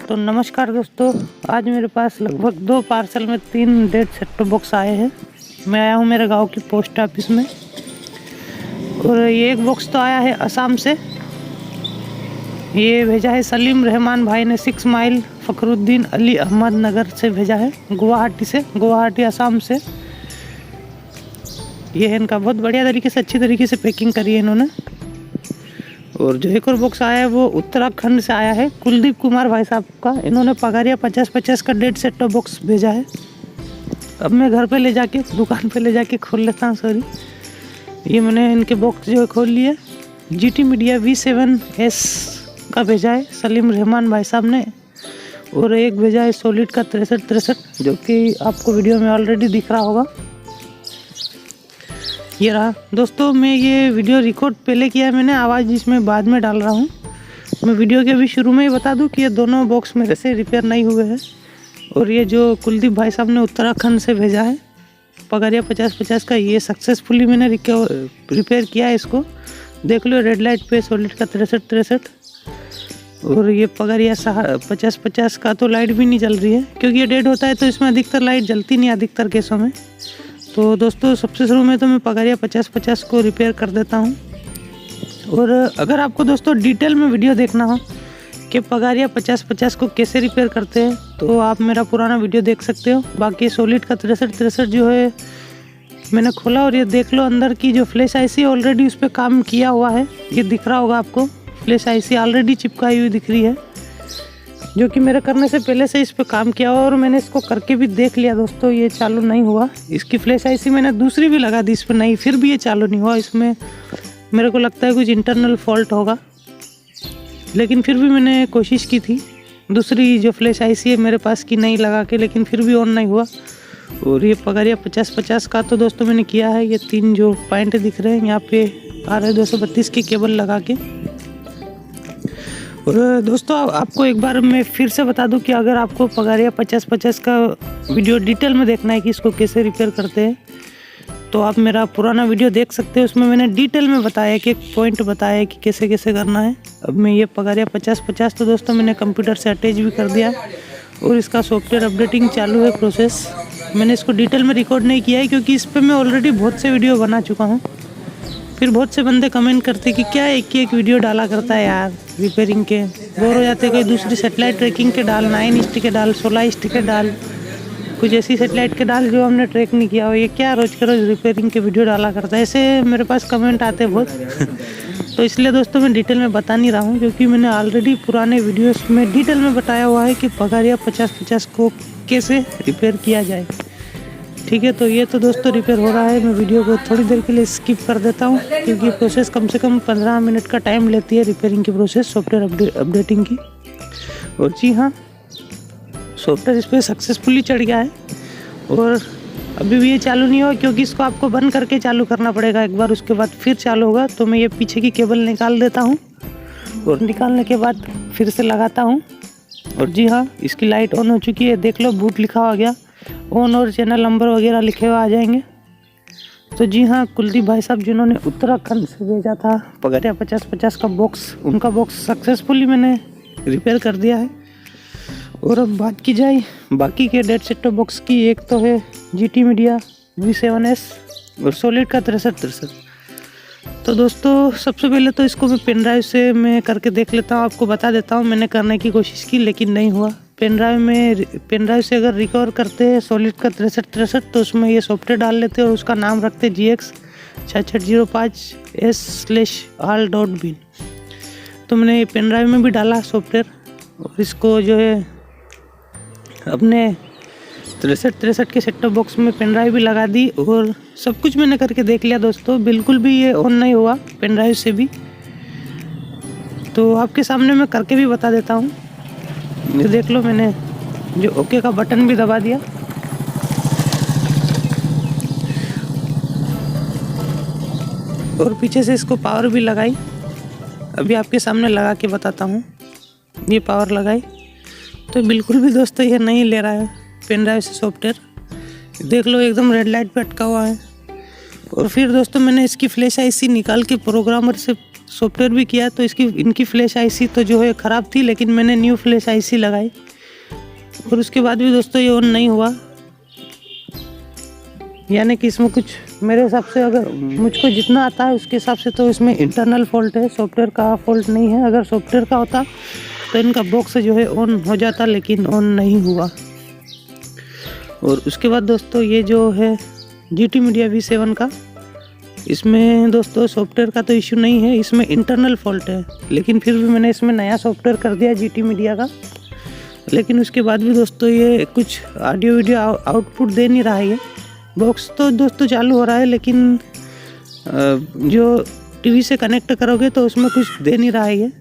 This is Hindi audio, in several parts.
तो नमस्कार दोस्तों, आज मेरे पास लगभग 2 पार्सल में 3 डेट सेट टॉप बॉक्स आए हैं। मैं आया हूँ मेरे गांव की पोस्ट ऑफिस में और ये एक बॉक्स तो आया है असम से। ये भेजा है सलीम रहमान भाई ने 6 माइल फ़खरुद्दीन अली अहमद नगर से भेजा है, गुवाहाटी असम से। ये है इनका, बहुत बढ़िया तरीके से, अच्छी तरीके से पैकिंग करी है इन्होंने। और जो एक और बॉक्स आया है वो उत्तराखंड से आया है, कुलदीप कुमार भाई साहब का। इन्होंने पगारिया 50-50 का डेट सेट टॉप बॉक्स भेजा है। अब मैं घर पे ले जाके, दुकान पे ले जाके खोल लेता हूँ। सॉरी, ये मैंने इनके बॉक्स जो है खोल लिए। GT मीडिया V7S का भेजा है सलीम रहमान भाई साहब ने, और एक भेजा है सॉलिड का 6363, जो कि आपको वीडियो में ऑलरेडी दिख रहा होगा। ये रहा दोस्तों। मैं ये वीडियो रिकॉर्ड पहले किया है मैंने, आवाज़ इसमें बाद में डाल रहा हूँ। मैं वीडियो के अभी शुरू में ही बता दूँ कि ये दोनों बॉक्स मेरे से रिपेयर नहीं हुए हैं। और ये जो कुलदीप भाई साहब ने उत्तराखंड से भेजा है पगारिया 50-50 का, ये सक्सेसफुली मैंने रिपेयर किया है इसको। देख लो, रेड लाइट पे सॉलिड का 6363। और ये पगारिया 50-50 का तो लाइट भी नहीं जल रही है, क्योंकि ये डेड होता है तो इसमें अधिकतर लाइट जलती नहीं, अधिकतर केसों में। तो दोस्तों, सबसे शुरू में तो मैं पगारिया 50-50 को रिपेयर कर देता हूँ। और अगर आपको दोस्तों डिटेल में वीडियो देखना हो कि पगारिया 50-50 को कैसे रिपेयर करते हैं, तो आप मेरा पुराना वीडियो देख सकते हो। बाकी सॉलिड का 6363 जो है मैंने खोला, और ये देख लो अंदर की जो फ्लैश आईसी ऑलरेडी उस पर काम किया हुआ है। ये दिख रहा होगा आपको, फ्लैश आईसी ऑलरेडी चिपकाई हुई दिख रही है, जो कि मेरे करने से पहले से इस पे काम किया हुआ। और मैंने इसको करके भी देख लिया दोस्तों, ये चालू नहीं हुआ। इसकी फ्लैश आईसी मैंने दूसरी भी लगा दी इस पर, नहीं, फिर भी ये चालू नहीं हुआ। इसमें मेरे को लगता है कुछ इंटरनल फॉल्ट होगा, लेकिन फिर भी मैंने कोशिश की थी दूसरी जो फ्लैश आईसी है मेरे पास की नहीं लगा के, लेकिन फिर भी ऑन नहीं हुआ। और ये पगारिया 50-50 का तो दोस्तों मैंने किया है। ये 3 जो पॉइंट दिख रहे हैं यहाँ पे RS-232 की केबल लगा के। और दोस्तों, आपको एक बार मैं फिर से बता दूं कि अगर आपको पगारिया 50-50 का वीडियो डिटेल में देखना है कि इसको कैसे रिपेयर करते हैं, तो आप मेरा पुराना वीडियो देख सकते हैं। उसमें मैंने डिटेल में बताया कि एक पॉइंट बताया कि कैसे कैसे करना है। अब मैं ये पगारिया 50-50 तो दोस्तों मैंने कंप्यूटर से अटैच भी कर दिया, और इसका सॉफ्टवेयर अपडेटिंग चालू है, प्रोसेस। मैंने इसको डिटेल में रिकॉर्ड नहीं किया है, क्योंकि इस पर मैं ऑलरेडी बहुत से वीडियो बना चुका हूँ। फिर बहुत से बंदे कमेंट करते कि क्या एक वीडियो डाला करता है यार रिपेयरिंग के, बोर हो जाते। कोई दूसरी सेटेलाइट ट्रैकिंग के डाल, 9 इंच के डाल, 16 इंच के डाल, कुछ ऐसी सेटेलाइट के डाल जो हमने ट्रैक नहीं किया हो। ये क्या रोज़ के रोज़ रिपेयरिंग के वीडियो डाला करता है, ऐसे मेरे पास कमेंट आते हैं बहुत। तो इसलिए दोस्तों मैं डिटेल में बता नहीं रहा हूँ, क्योंकि मैंने ऑलरेडी पुराने वीडियोस में डिटेल में बताया हुआ है कि पगारिया 50-50 को कैसे रिपेयर किया जाए। ठीक है, तो ये तो दोस्तों रिपेयर हो रहा है। मैं वीडियो को थोड़ी देर के लिए स्किप कर देता हूँ, क्योंकि प्रोसेस कम से कम 15 मिनट का टाइम लेती है रिपेयरिंग की प्रोसेस, सॉफ्टवेयर अपडेटिंग की। और जी हाँ, सॉफ्टवेयर इस पर सक्सेसफुली चढ़ गया है, और अभी भी ये चालू नहीं हुआ, क्योंकि इसको आपको बंद करके चालू करना पड़ेगा एक बार, उसके बाद फिर चालू होगा। तो मैं ये पीछे की केबल निकाल देता हूँ, और निकालने के बाद फिर से लगाता हूँ। और जी हाँ, इसकी लाइट ऑन हो चुकी है, देख लो, बूट लिखा हुआ गया ऑन, और चैनल नंबर वगैरह लिखे हुए आ जाएंगे। तो जी हाँ, कुलदीप भाई साहब जिन्होंने उत्तराखंड से भेजा था पगारिया 50-50 का बॉक्स, उनका बॉक्स सक्सेसफुली मैंने रिपेयर कर दिया है। और अब बात की जाए बाकी के डेट सेट टॉप बॉक्स की, एक तो है GT मीडिया V7S और सॉलिड का 6363। तो दोस्तों, सबसे पहले तो इसको मैं पेन ड्राइव से मैं करके देख लेता हूँ, आपको बता देता हूँ। मैंने करने की कोशिश की लेकिन नहीं हुआ। पेन ड्राइव से अगर रिकवर करते हैं सॉलिड का 6363, तो उसमें ये सॉफ्टवेयर डाल लेते हैं और उसका नाम रखते GX 6605S/all.bin। तो मैंने पेन ड्राइव में भी डाला सॉफ्टवेयर, और इसको जो है अपने 6363 के सेट टॉप बॉक्स में पेन ड्राइव भी लगा दी, और सब कुछ मैंने करके देख लिया दोस्तों। बिल्कुल भी ये ऑन नहीं हुआ पेन ड्राइव से भी, तो आपके सामने मैं करके भी बता देता हूँ। ये देख लो, मैंने जो ओके का बटन भी दबा दिया, और पीछे से इसको पावर भी लगाई। अभी आपके सामने लगा के बताता हूँ। ये पावर लगाई तो बिल्कुल भी दोस्तों ये नहीं ले रहा है पेन ड्राइव से सॉफ्टवेयर। देख लो, एकदम रेड लाइट पे अटका हुआ है। और फिर दोस्तों मैंने इसकी फ्लैश आईसी निकाल के प्रोग्रामर से सॉफ्टवेयर भी किया तो इनकी फ्लैश आईसी तो जो है ख़राब थी, लेकिन मैंने न्यू फ्लैश आईसी लगाई और उसके बाद भी दोस्तों ये ऑन नहीं हुआ। यानी कि इसमें कुछ मेरे हिसाब से, अगर मुझको जितना आता है उसके हिसाब से, तो इसमें इंटरनल फॉल्ट है, सॉफ्टवेयर का फॉल्ट नहीं है। अगर सॉफ्टवेयर का होता तो इनका बॉक्स जो है ऑन हो जाता, लेकिन ऑन नहीं हुआ। और उसके बाद दोस्तों ये जो है GT मीडिया V7 का, इसमें दोस्तों सॉफ्टवेयर का तो इशू नहीं है, इसमें इंटरनल फॉल्ट है। लेकिन फिर भी मैंने इसमें नया सॉफ्टवेयर कर दिया GT मीडिया का, लेकिन उसके बाद भी दोस्तों ये कुछ ऑडियो वीडियो आउटपुट दे नहीं रहा है। ये बॉक्स तो दोस्तों चालू हो रहा है, लेकिन जो टीवी से कनेक्ट करोगे तो उसमें कुछ दे नहीं रहा है ये।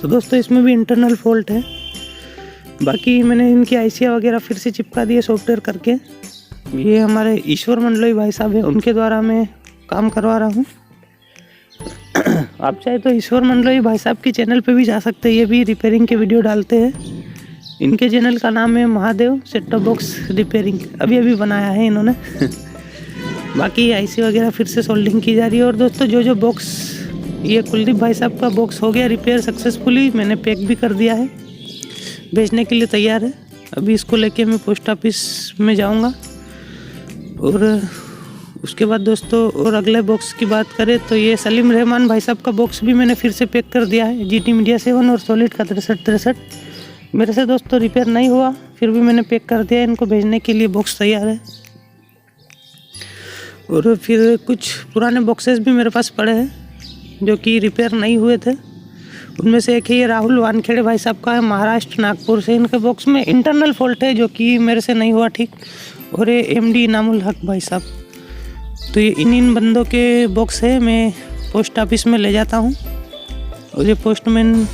तो दोस्तों इसमें भी इंटरनल फॉल्ट है। बाकी मैंने इनकी आईसियाँ वगैरह फिर से चिपका दिए सॉफ्टवेयर करके। ये हमारे ईश्वर मंडलोई भाई साहब हैं, उनके द्वारा मैं काम करवा रहा हूँ। आप चाहे तो ईश्वर मंडलोई भाई साहब के चैनल पे भी जा सकते हैं, ये भी रिपेयरिंग के वीडियो डालते हैं। इनके चैनल का नाम है Mahadev set top box repairing, अभी बनाया है इन्होंने। बाकी आईसी वगैरह फिर से सोल्डिंग की जा रही है। और दोस्तों जो बॉक्स, ये कुलदीप भाई साहब का बॉक्स हो गया रिपेयर सक्सेसफुली, मैंने पैक भी कर दिया है, भेजने के लिए तैयार है। अभी इसको लेके मैं पोस्ट ऑफिस में जाऊंगा। और उसके बाद दोस्तों और अगले बॉक्स की बात करें तो ये सलीम रहमान भाई साहब का बॉक्स भी मैंने फिर से पैक कर दिया है, GT मीडिया 7 और सॉलिड का 6363। मेरे से दोस्तों रिपेयर नहीं हुआ, फिर भी मैंने पैक कर दिया, इनको भेजने के लिए बॉक्स तैयार है। और फिर कुछ पुराने बॉक्सेस भी मेरे पास पड़े हैं जो कि रिपेयर नहीं हुए थे। उनमें से एक है ये राहुल वानखेड़े भाई साहब का है, महाराष्ट्र नागपुर से। इनके बॉक्स में इंटरनल फॉल्ट है जो कि मेरे से नहीं हुआ ठीक। और ये MD इनामुल हक भाई साहब, तो ये इन बंदों के बॉक्स है, मैं पोस्ट ऑफिस में ले जाता हूँ और ये पोस्टमैन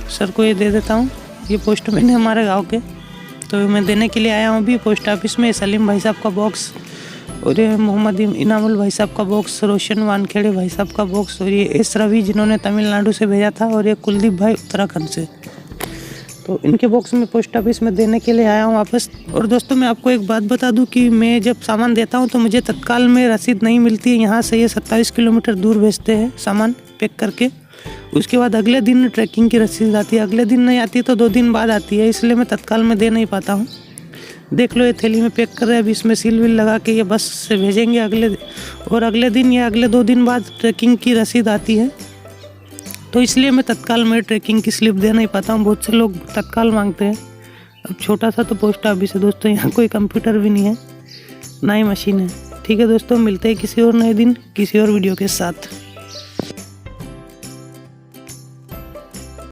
सर को ये दे देता हूँ। ये पोस्टमैन है हमारे गांव के, तो मैं देने के लिए आया हूँ अभी पोस्ट ऑफिस में। सलीम भाई साहब का बॉक्स, और ये मोहम्मद इनामुल भाई साहब का बॉक्स, रोशन वानखेड़े भाई साहब का बॉक्स, और ये एस रवि जिन्होंने तमिलनाडु से भेजा था, और ये कुलदीप भाई उत्तराखंड से। तो इनके बॉक्स में पोस्ट ऑफिस में देने के लिए आया हूँ वापस। और दोस्तों मैं आपको एक बात बता दूँ कि मैं जब सामान देता हूँ तो मुझे तत्काल में रसीद नहीं मिलती है। यहाँ से ये 27 किलोमीटर दूर भेजते हैं सामान पैक करके, उसके बाद अगले दिन ट्रैकिंग की रसीद आती है। अगले दिन नहीं आती तो 2 दिन बाद आती है, इसलिए मैं तत्काल में दे नहीं पाता हूँ। देख लो ये थैली में पैक कर रहे हैं, अभी इसमें सील विल लगा के ये बस से भेजेंगे अगले दिन या अगले 2 दिन बाद ट्रैकिंग की रसीद आती है। तो इसलिए मैं तत्काल में ट्रैकिंग की स्लिप दे नहीं पाता हूँ। बहुत से लोग तत्काल मांगते हैं। अब छोटा सा तो पोस्ट ऑफिस है दोस्तों, यहाँ कोई कंप्यूटर भी नहीं है, ना ही मशीन है। ठीक है दोस्तों, मिलते हैं किसी और नए दिन किसी और वीडियो के साथ।